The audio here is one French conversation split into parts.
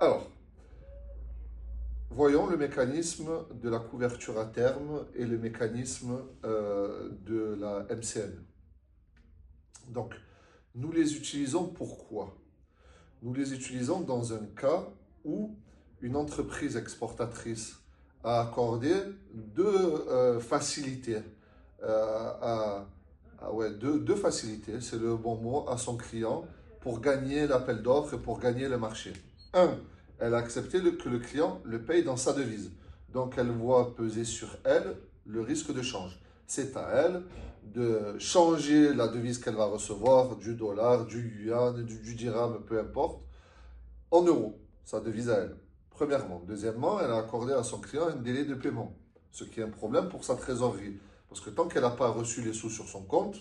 Alors, voyons le mécanisme de la couverture à terme et le mécanisme de la MCN. Donc, nous les utilisons pourquoi? Nous les utilisons dans un cas où une entreprise exportatrice a accordé deux facilités, deux facilités, c'est le bon mot, à son client pour gagner l'appel d'offres et pour gagner le marché. Un, elle a accepté que le client le paye dans sa devise. Donc elle voit peser sur elle le risque de change. C'est à elle de changer la devise qu'elle va recevoir, du dollar, du yuan, du dirham, peu importe, en euros, sa devise à elle. Premièrement. Deuxièmement, elle a accordé à son client un délai de paiement, ce qui est un problème pour sa trésorerie. Parce que tant qu'elle n'a pas reçu les sous sur son compte,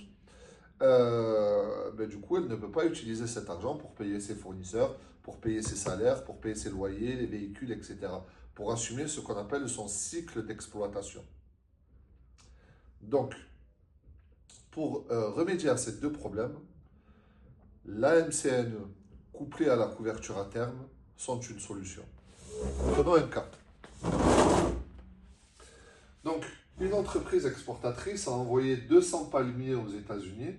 du coup, elle ne peut pas utiliser cet argent pour payer ses fournisseurs, pour payer ses salaires, pour payer ses loyers, les véhicules, etc. Pour assumer ce qu'on appelle son cycle d'exploitation. Donc, pour remédier à ces deux problèmes, l'AMCNE couplée à la couverture à terme sont une solution. Prenons un cas. Donc, une entreprise exportatrice a envoyé 200 palmiers aux États-Unis.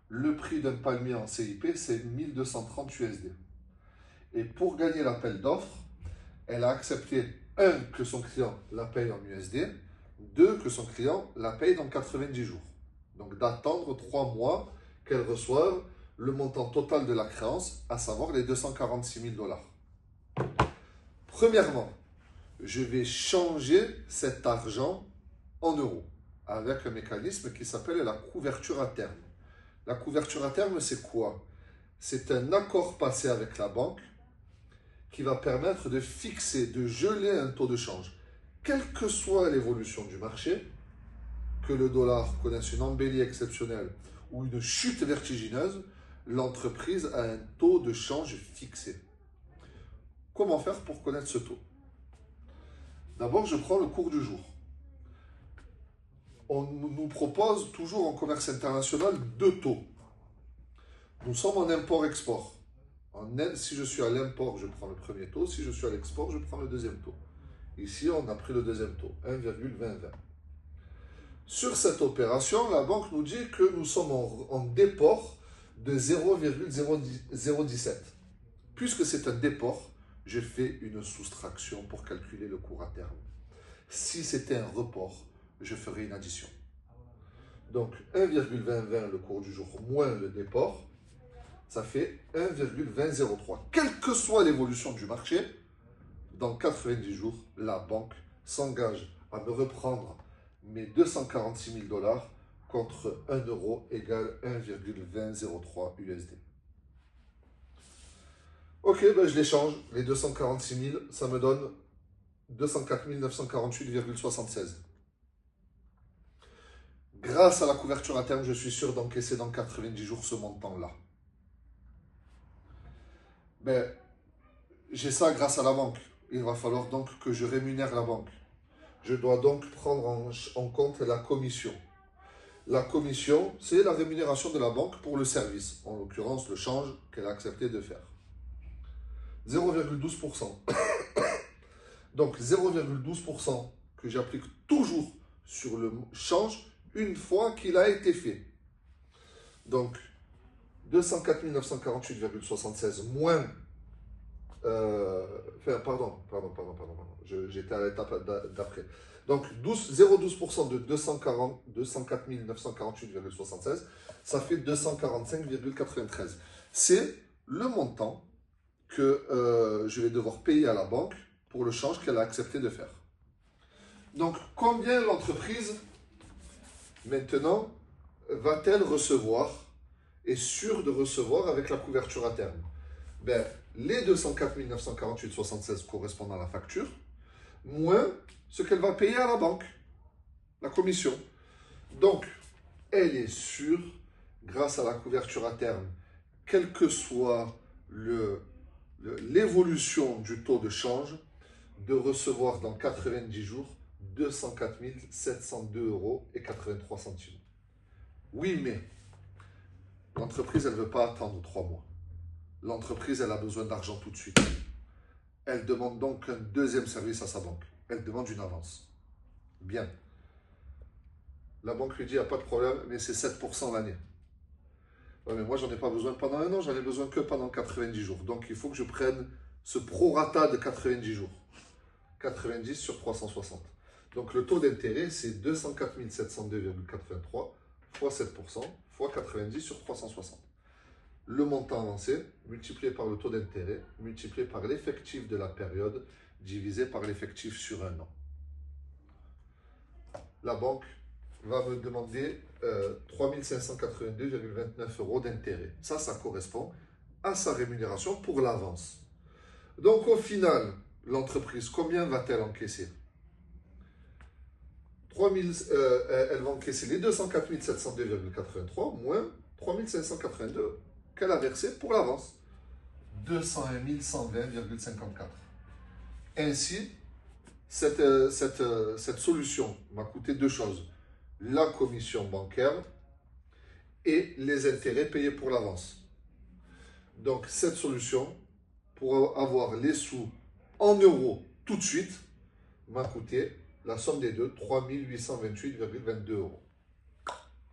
Le prix d'un palmier en CIP, c'est 1230 USD. Et pour gagner l'appel d'offres, elle a accepté, un, que son client la paye en USD, deux, que son client la paye dans 90 jours. Donc d'attendre 3 mois qu'elle reçoive le montant total de la créance, à savoir les 246 000 dollars. Premièrement, je vais changer cet argent en euros avec un mécanisme qui s'appelle la couverture à terme. La couverture à terme, c'est quoi? C'est un accord passé avec la banque qui va permettre de fixer, de geler un taux de change. Quelle que soit l'évolution du marché, que le dollar connaisse une embellie exceptionnelle ou une chute vertigineuse, l'entreprise a un taux de change fixé. Comment faire pour connaître ce taux? D'abord, je prends le cours du jour. On nous propose toujours en commerce international deux taux. Nous sommes en import-export. Si je suis à l'import, je prends le premier taux. Si je suis à l'export, je prends le deuxième taux. Ici, on a pris le deuxième taux, 1,2020. Sur cette opération, la banque nous dit que nous sommes en déport de 0,017. Puisque c'est un déport, je fais une soustraction pour calculer le cours à terme. Si c'était un report, je ferai une addition. Donc 1,2020 le cours du jour moins le déport, ça fait 1,2003. Quelle que soit l'évolution du marché, dans 90 jours, la banque s'engage à me reprendre mes 246 000 dollars contre 1 euro égale 1,2003 USD. Ok, je les change. Les 246 000, ça me donne 204 948,76. Grâce à la couverture à terme, je suis sûr d'encaisser dans 90 jours ce montant-là. J'ai ça grâce à la banque. Il va falloir donc que je rémunère la banque. Je dois donc prendre en compte la commission. La commission, c'est la rémunération de la banque pour le service, en l'occurrence le change qu'elle a accepté de faire. 0,12%. Donc 0,12% que j'applique toujours sur le change une fois qu'il a été fait. Donc 204 948,76 moins... pardon. J'étais à l'étape d'après. Donc 0,12% de 204 948,76, ça fait 245,93. C'est le montant que je vais devoir payer à la banque pour le change qu'elle a accepté de faire. Donc, combien l'entreprise, maintenant, va-t-elle recevoir, est sûre de recevoir avec la couverture à terme? Les 204 948,76 correspondent à la facture, moins ce qu'elle va payer à la banque, la commission. Donc, elle est sûre, grâce à la couverture à terme, quelle que soit l'évolution du taux de change, de recevoir dans 90 jours 204 702 euros et 83 centimes. Oui, mais l'entreprise, elle ne veut pas attendre 3 mois. L'entreprise, elle a besoin d'argent tout de suite. Elle demande donc un deuxième service à sa banque. Elle demande une avance. Bien. La banque lui dit, il n'y a pas de problème, mais c'est 7% l'année. Ouais, mais moi, j'en ai pas besoin pendant un an, j'en ai besoin que pendant 90 jours. Donc, il faut que je prenne ce prorata de 90 jours. 90 sur 360. Donc, le taux d'intérêt, c'est 204 702,83 fois 7% fois 90 sur 360. Le montant avancé, multiplié par le taux d'intérêt, multiplié par l'effectif de la période, divisé par l'effectif sur un an. La banque va me demander 3 582,29 euros d'intérêt. Ça correspond à sa rémunération pour l'avance. Donc au final, l'entreprise, combien va-t-elle encaisser? Elle va encaisser les 204 702,83 moins 3 582 qu'elle a versé pour l'avance. 201 120,54. Ainsi, cette solution m'a coûté deux choses. La commission bancaire et les intérêts payés pour l'avance. Donc cette solution, pour avoir les sous en euros tout de suite, m'a coûté la somme des deux, 3 828,22 euros.